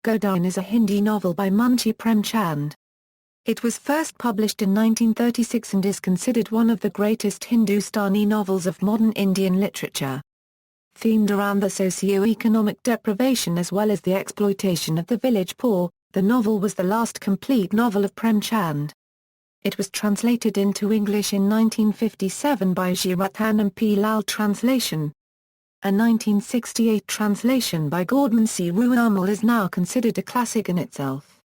Godaan is a Hindi novel by Munshi Premchand. It was first published in 1936 and is considered one of the greatest Hindustani novels of modern Indian literature. Themed around the socio-economic deprivation as well as the exploitation of the village poor, the novel was the last complete novel of Premchand. It was translated into English in 1957 by Jai Ratan and P. Translation. A 1968 translation by Godan Roadarmel is now considered a classic in itself.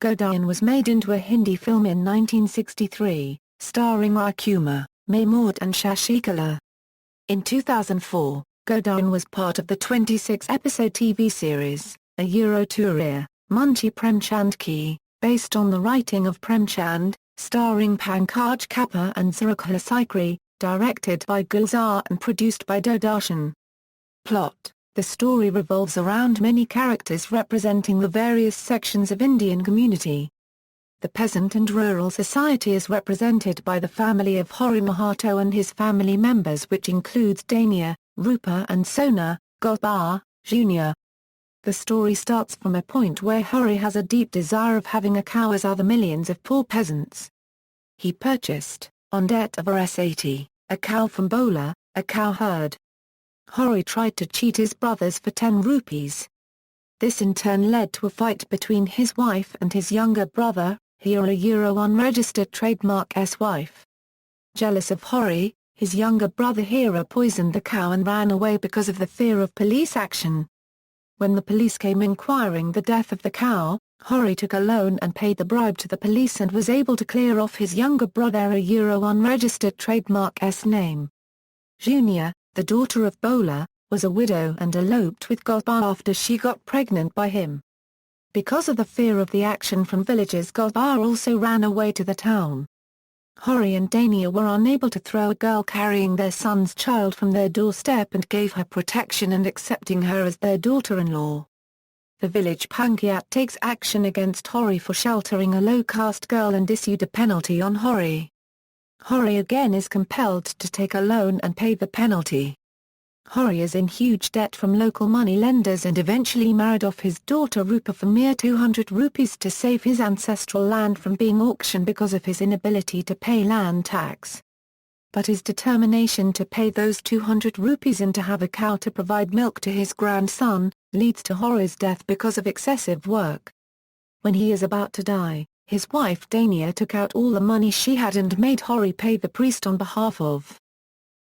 Godaan was made into a Hindi film in 1963, starring Rajkumar, Mahmood and Shashikala. In 2004, Godaan was part of the 26-episode TV series, A Tour, Munshi Premchand Ki, based on the writing of Premchand, starring Pankaj Kapoor and Zarakhla Sikri, directed by Gulzar and produced by Dodarshan. Plot: the story revolves around many characters representing the various sections of Indian community. The peasant and rural society is represented by the family of Hori Mahato and his family members, which includes Dania, Rupa and Sona, Gobar, Jr. The story starts from a point where Hori has a deep desire of having a cow as other millions of poor peasants. He purchased, on debt of Rs80, a cow from Bowa, a cowherd. Hori tried to cheat his brothers for 10 rupees. This in turn led to a fight between his wife and his younger brother, Hira unregistered trademark S-wife. Jealous of Hori, his younger brother Hira poisoned the cow and ran away because of the fear of police action. When the police came inquiring the death of the cow, Hori took a loan and paid the bribe to the police and was able to clear off his younger brother unregistered trademark S name. Junior, the daughter of Bowa, was a widow and eloped with Gobar after she got pregnant by him. Because of the fear of the action from villagers, Gobar also ran away to the town. Hori and Dania were unable to throw a girl carrying their son's child from their doorstep and gave her protection and accepting her as their daughter-in-law. The village panchayat takes action against Hori for sheltering a low-caste girl and issued a penalty on Hori. Hori again is compelled to take a loan and pay the penalty. Hori is in huge debt from local money lenders and eventually married off his daughter Rupa for mere 200 rupees to save his ancestral land from being auctioned because of his inability to pay land tax. But his determination to pay those 200 rupees and to have a cow to provide milk to his grandson, leads to Hori's death because of excessive work. When he is about to die, his wife Dania took out all the money she had and made Hori pay the priest on behalf of.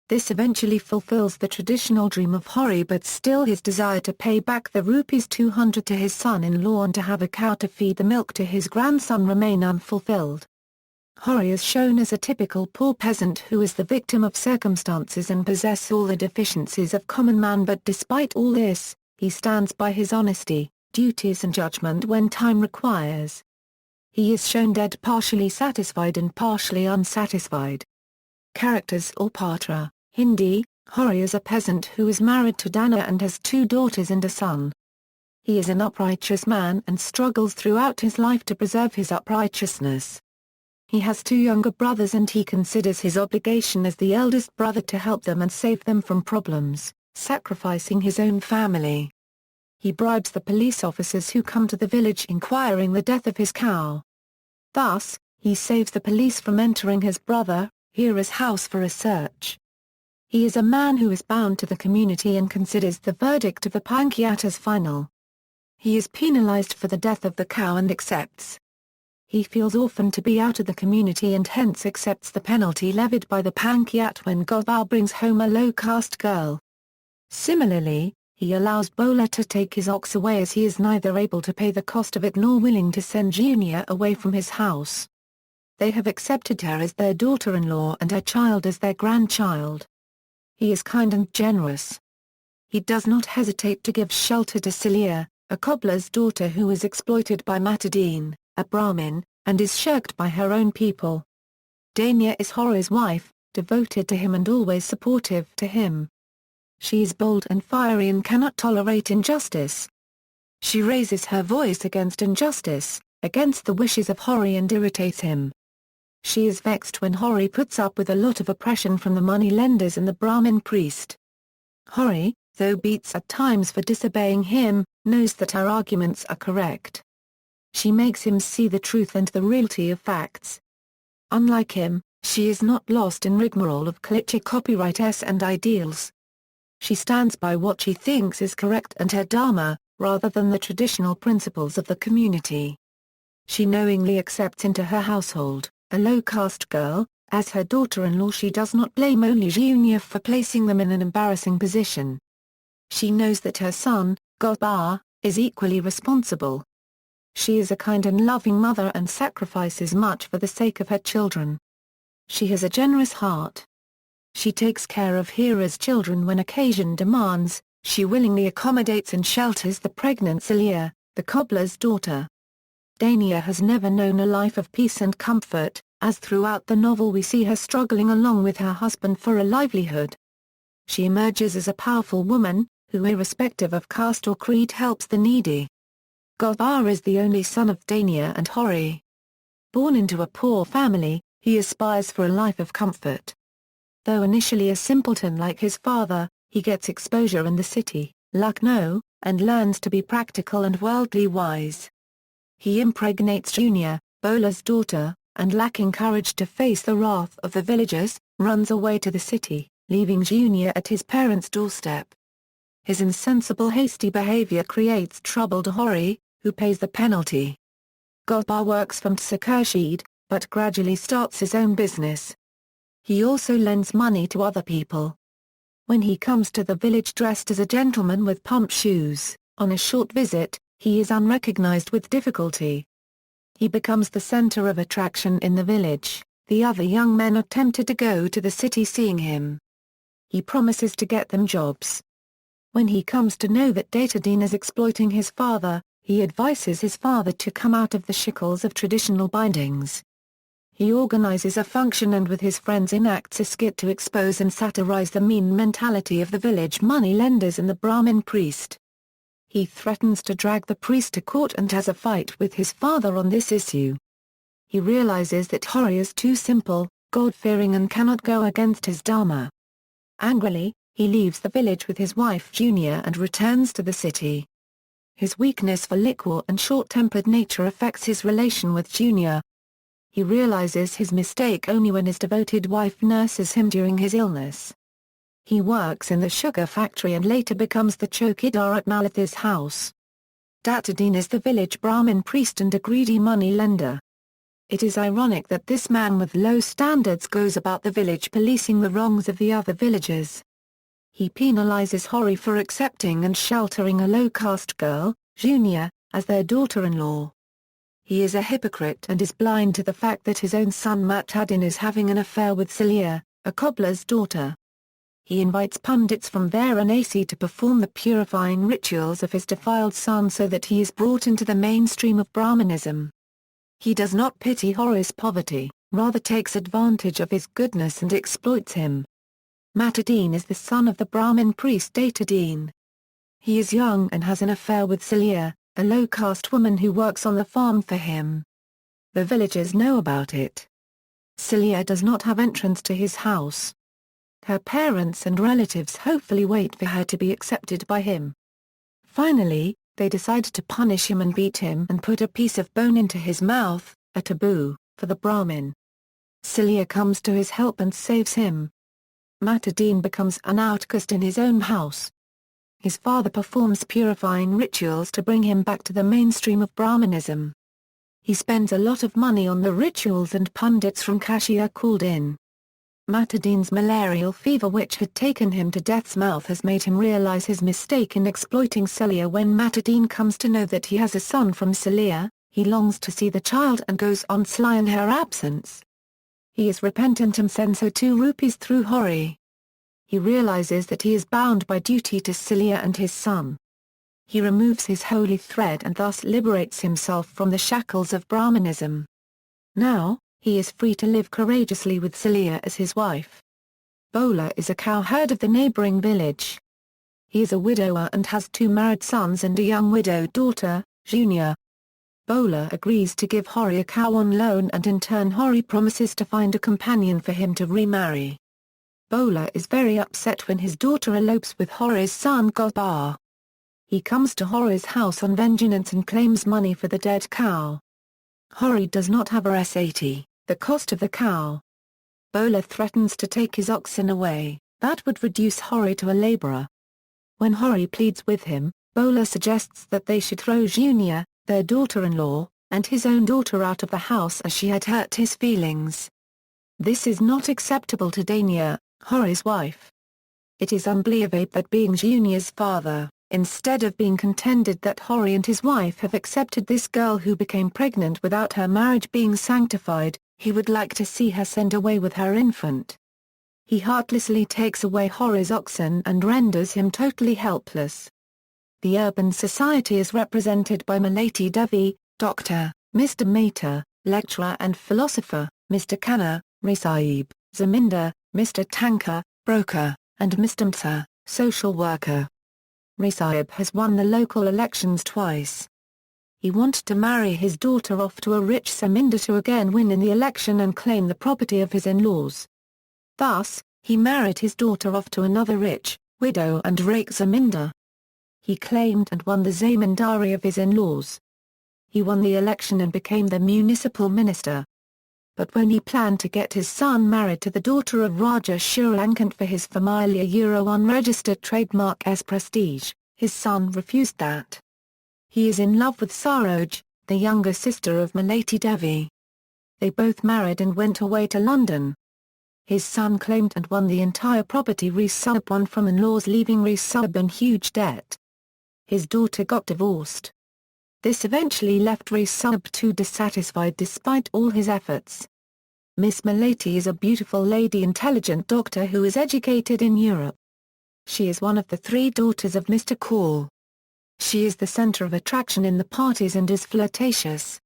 This eventually fulfills the traditional dream of Hori, but still his desire to pay back the rupees 200 to his son-in-law and to have a cow to feed the milk to his grandson remain unfulfilled. Hori is shown as a typical poor peasant who is the victim of circumstances and possesses all the deficiencies of common man, but despite all this, he stands by his honesty, duties and judgment when time requires. He is shown dead partially satisfied and partially unsatisfied. Characters or Patra, Hindi: Hori is a peasant who is married to Dania and has 2 daughters and a son. He is an uprighteous man and struggles throughout his life to preserve his uprighteousness. He has 2 younger brothers and he considers his obligation as the eldest brother to help them and save them from problems, sacrificing his own family. He bribes the police officers who come to the village inquiring the death of his cow. Thus, he saves the police from entering his brother, Hira's house for a search. He is a man who is bound to the community and considers the verdict of the panchayat as final. He is penalized for the death of the cow and accepts. He feels orphaned to be out of the community and hence accepts the penalty levied by the panchayat when Gobar brings home a low-caste girl. Similarly, he allows Bowa to take his ox away as he is neither able to pay the cost of it nor willing to send Junior away from his house. They have accepted her as their daughter-in-law and her child as their grandchild. He is kind and generous. He does not hesitate to give shelter to Celia, a cobbler's daughter who is exploited by Matadine, a Brahmin, and is shirked by her own people. Dania is Hori's wife, devoted to him and always supportive to him. She is bold and fiery and cannot tolerate injustice. She raises her voice against injustice, against the wishes of Hori, and irritates him. She is vexed when Hori puts up with a lot of oppression from the money lenders and the Brahmin priest. Hori, though beats at times for disobeying him, knows that her arguments are correct. She makes him see the truth and the reality of facts. Unlike him, she is not lost in rigmarole of cliché copyrights and ideals. She stands by what she thinks is correct and her dharma, rather than the traditional principles of the community. She knowingly accepts into her household a low-caste girl. As her daughter-in-law, she does not blame only Junior for placing them in an embarrassing position. She knows that her son, Gobar, is equally responsible. She is a kind and loving mother and sacrifices much for the sake of her children. She has a generous heart. She takes care of Hira's children when occasion demands. She willingly accommodates and shelters the pregnant Celia, the cobbler's daughter. Dania has never known a life of peace and comfort, as throughout the novel we see her struggling along with her husband for a livelihood. She emerges as a powerful woman, who irrespective of caste or creed helps the needy. Gobar is the only son of Dania and Hori. Born into a poor family, he aspires for a life of comfort. Though initially a simpleton like his father, he gets exposure in the city, Lucknow, and learns to be practical and worldly wise. He impregnates Junior, Bola's daughter, and lacking courage to face the wrath of the villagers, runs away to the city, leaving Junior at his parents' doorstep. His insensible hasty behavior creates trouble to Hori, who pays the penalty. Gobar works from Tsakurshid, but gradually starts his own business. He also lends money to other people. When he comes to the village dressed as a gentleman with pump shoes, on a short visit, he is unrecognized with difficulty. He becomes the center of attraction in the village. The other young men are tempted to go to the city seeing him. He promises to get them jobs. When he comes to know that Datadin is exploiting his father, he advises his father to come out of the shackles of traditional bindings. He organizes a function and with his friends enacts a skit to expose and satirize the mean mentality of the village money lenders and the Brahmin priest. He threatens to drag the priest to court and has a fight with his father on this issue. He realizes that Hori is too simple, God-fearing and cannot go against his dharma. Angrily, he leaves the village with his wife Junior and returns to the city. His weakness for liquor and short-tempered nature affects his relation with Junior. He realizes his mistake only when his devoted wife nurses him during his illness. He works in the sugar factory and later becomes the chowkidar at Malitha's house. Datadin is the village Brahmin priest and a greedy money lender. It is ironic that this man with low standards goes about the village policing the wrongs of the other villagers. He penalizes Hori for accepting and sheltering a low-caste girl, Junior, as their daughter-in-law. He is a hypocrite and is blind to the fact that his own son Matadin is having an affair with Celia, a cobbler's daughter. He invites pundits from Varanasi to perform the purifying rituals of his defiled son so that he is brought into the mainstream of Brahmanism. He does not pity Hori's poverty, rather takes advantage of his goodness and exploits him. Matadin is the son of the Brahmin priest Datadin. He is young and has an affair with Celia, a low-caste woman who works on the farm for him. The villagers know about it. Celia does not have entrance to his house. Her parents and relatives hopefully wait for her to be accepted by him. Finally, they decide to punish him and beat him and put a piece of bone into his mouth, a taboo, for the Brahmin. Celia comes to his help and saves him. Matadin becomes an outcast in his own house. His father performs purifying rituals to bring him back to the mainstream of Brahmanism. He spends a lot of money on the rituals and pundits from Kashi are called in. Matadin's malarial fever which had taken him to death's mouth has made him realize his mistake in exploiting Celia. When Matadin comes to know that he has a son from Celia, he longs to see the child and goes on sly in her absence. He is repentant and sends her 2 rupees through Hori. He realizes that he is bound by duty to Celia and his son. He removes his holy thread and thus liberates himself from the shackles of Brahmanism. Now, he is free to live courageously with Celia as his wife. Bowa is a cowherd of the neighboring village. He is a widower and has 2 married sons and a young widowed daughter, Junior. Bowa agrees to give Hori a cow on loan and in turn Hori promises to find a companion for him to remarry. Bowa is very upset when his daughter elopes with Hori's son Gobar. He comes to Hori's house on vengeance and claims money for the dead cow. Hori does not have a sat, the cost of the cow. Bowa threatens to take his oxen away, that would reduce Hori to a laborer. When Hori pleads with him, Bowa suggests that they should throw Junior, their daughter-in-law, and his own daughter out of the house as she had hurt his feelings. This is not acceptable to Dania, Hori's wife. It is unbelievable that being Junior's father, instead of being contented that Hori and his wife have accepted this girl who became pregnant without her marriage being sanctified, he would like to see her sent away with her infant. He heartlessly takes away Hori's oxen and renders him totally helpless. The urban society is represented by Malati Devi, Doctor, Mr. Mehta, lecturer and philosopher, Mr. Khanna, Sahib, Zamindar, Mr. Tanka, broker, and Mr. Mtha, social worker. Sahib has won the local elections twice. He wanted to marry his daughter off to a rich zamindar to again win in the election and claim the property of his in-laws. Thus, he married his daughter off to another rich, widow and rake zamindar. He claimed and won the zamindari of his in-laws. He won the election and became the municipal minister. But when he planned to get his son married to the daughter of Raja Shurankant for his familiar unregistered trademark as prestige, his son refused that. He is in love with Saroj, the younger sister of Malati Devi. They both married and went away to London. His son claimed and won the entire property Sahib won from in-laws, leaving Sahib in huge debt. His daughter got divorced. This eventually left Sahib too dissatisfied despite all his efforts. Miss Malati is a beautiful lady, intelligent doctor who is educated in Europe. She is one of the three daughters of Mr. Kaur. She is the center of attraction in the parties and is flirtatious.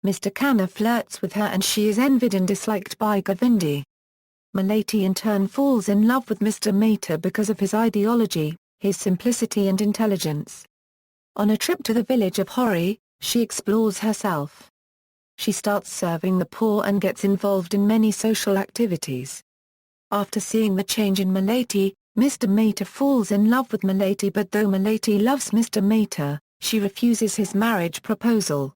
Mr. Khanna flirts with her and she is envied and disliked by Govindi. Malati in turn falls in love with Mr. Mehta because of his ideology, his simplicity and intelligence. On a trip to the village of Hori, she explores herself. She starts serving the poor and gets involved in many social activities. After seeing the change in Malati, Mr. Mehta falls in love with Malati, but though Malati loves Mr. Mehta, she refuses his marriage proposal.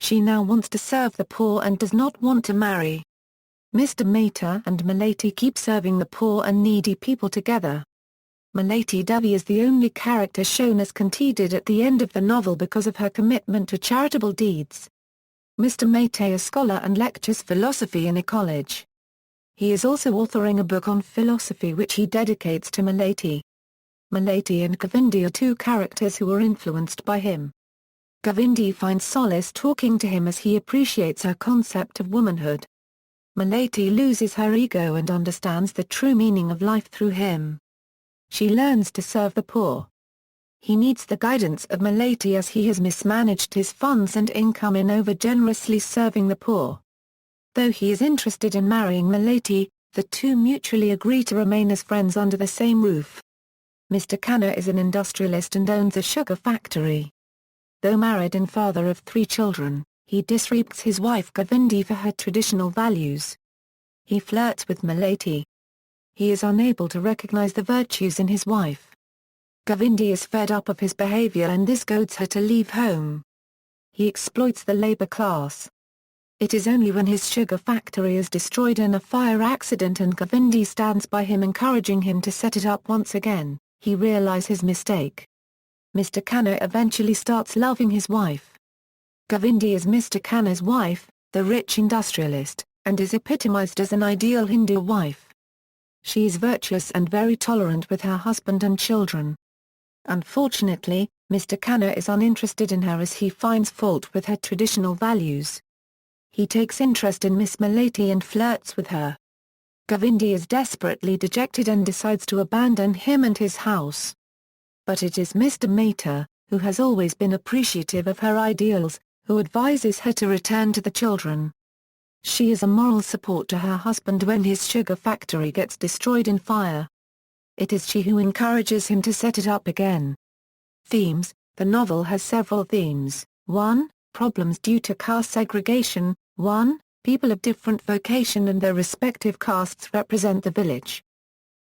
She now wants to serve the poor and does not want to marry. Mr. Mehta and Malati keep serving the poor and needy people together. Malati Devi is the only character shown as contented at the end of the novel because of her commitment to charitable deeds. Mr. Mehta is a scholar and lectures philosophy in a college. He is also authoring a book on philosophy which he dedicates to Malati. Malati and Govindi are two characters who are influenced by him. Govindi finds solace talking to him as he appreciates her concept of womanhood. Malati loses her ego and understands the true meaning of life through him. She learns to serve the poor. He needs the guidance of Malati as he has mismanaged his funds and income in over-generously serving the poor. Though he is interested in marrying Malati, the two mutually agree to remain as friends under the same roof. Mr. Khanna is an industrialist and owns a sugar factory. Though married and father of 3 children, he disrespects his wife Govindi for her traditional values. He flirts with Malati. He is unable to recognize the virtues in his wife. Govindi is fed up of his behavior and this goads her to leave home. He exploits the labor class. It is only when his sugar factory is destroyed in a fire accident and Govindi stands by him encouraging him to set it up once again, he realizes his mistake. Mr. Khanna eventually starts loving his wife. Govindi is Mr. Khanna's wife, the rich industrialist, and is epitomized as an ideal Hindu wife. She is virtuous and very tolerant with her husband and children. Unfortunately, Mr. Khanna is uninterested in her as he finds fault with her traditional values. He takes interest in Miss Malati and flirts with her. Govindi is desperately dejected and decides to abandon him and his house. But it is Mr. Mehta, who has always been appreciative of her ideals, who advises her to return to the children. She is a moral support to her husband when his sugar factory gets destroyed in fire. It is she who encourages him to set it up again. Themes: the novel has several themes. 1. Problems due to caste segregation. 1. People of different vocation and their respective castes represent the village.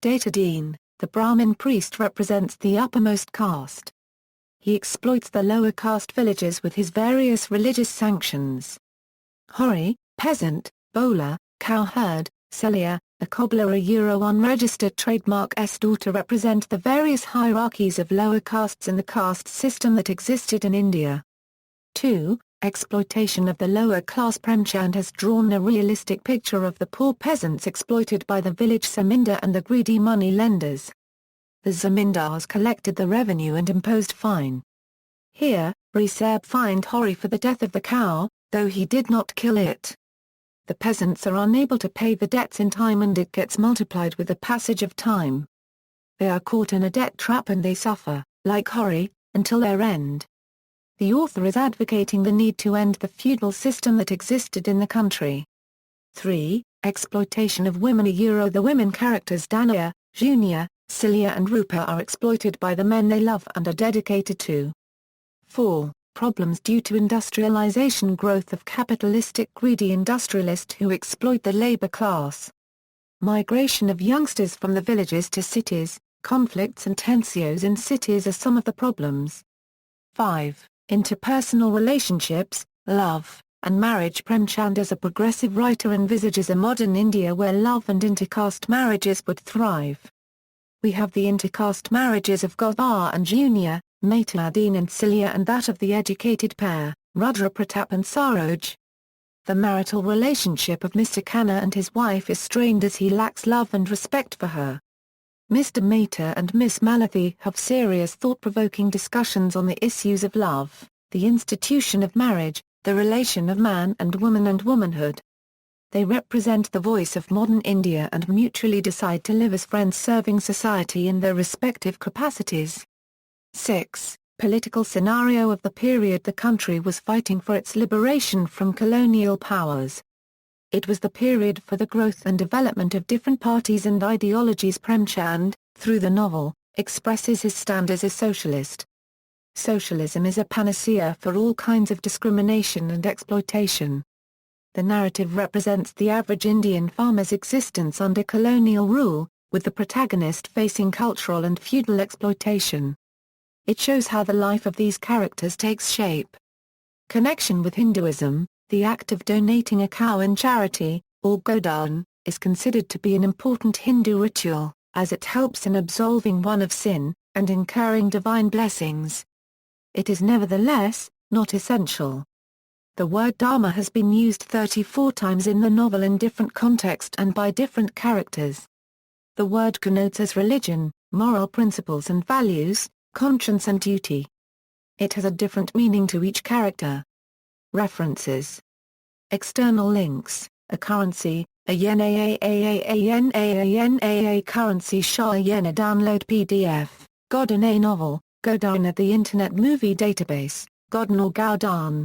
Data Deen, the Brahmin priest represents the uppermost caste. He exploits the lower caste villagers with his various religious sanctions. Hori, peasant, Bowa, cowherd, Celia, a cobbler unregistered trademark daughter represent the various hierarchies of lower castes in the caste system that existed in India. 2. Exploitation of the lower class. Premchand has drawn a realistic picture of the poor peasants exploited by the village zamindar and the greedy money lenders. The zamindars collected the revenue and imposed fine. Here, Rishabh fined Hori for the death of the cow, though he did not kill it. The peasants are unable to pay the debts in time and it gets multiplied with the passage of time. They are caught in a debt trap and they suffer, like Hori, until their end. The author is advocating the need to end the feudal system that existed in the country. 3. Exploitation of women. The women characters Dania, Junior, Celia and Rupa are exploited by the men they love and are dedicated to. 4. Problems due to industrialization. Growth of capitalistic greedy industrialists who exploit the labor class. Migration of youngsters from the villages to cities, conflicts and tensions in cities are some of the problems. 5. Interpersonal relationships, love, and marriage. Premchand as a progressive writer envisages a modern India where love and intercaste marriages would thrive. We have the intercaste marriages of Gobar and Junior, Deen and Celia, and that of the educated pair, Rudra Pratap and Saroj. The marital relationship of Mr. Khanna and his wife is strained as he lacks love and respect for her. Mr. Mehta and Miss Malathi have serious thought-provoking discussions on the issues of love, the institution of marriage, the relation of man and womanhood. They represent the voice of modern India and mutually decide to live as friends serving society in their respective capacities. 6. Political scenario of the period. The country was fighting for its liberation from colonial powers. It was the period for the growth and development of different parties and ideologies. Premchand, through the novel, expresses his stand as a socialist. Socialism is a panacea for all kinds of discrimination and exploitation. The narrative represents the average Indian farmer's existence under colonial rule, with the protagonist facing cultural and feudal exploitation. It shows how the life of these characters takes shape. Connection with Hinduism. The act of donating a cow in charity, or Godaan, is considered to be an important Hindu ritual, as it helps in absolving one of sin, and incurring divine blessings. It is nevertheless, not essential. The word dharma has been used 34 times in the novel in different contexts and by different characters. The word connotes as religion, moral principles and values, conscience and duty. It has a different meaning to each character. References. External links: a currency, a yen a currency Shah yen a download PDF, Godan a novel, Godaan at the Internet Movie Database, Godan or Godaan.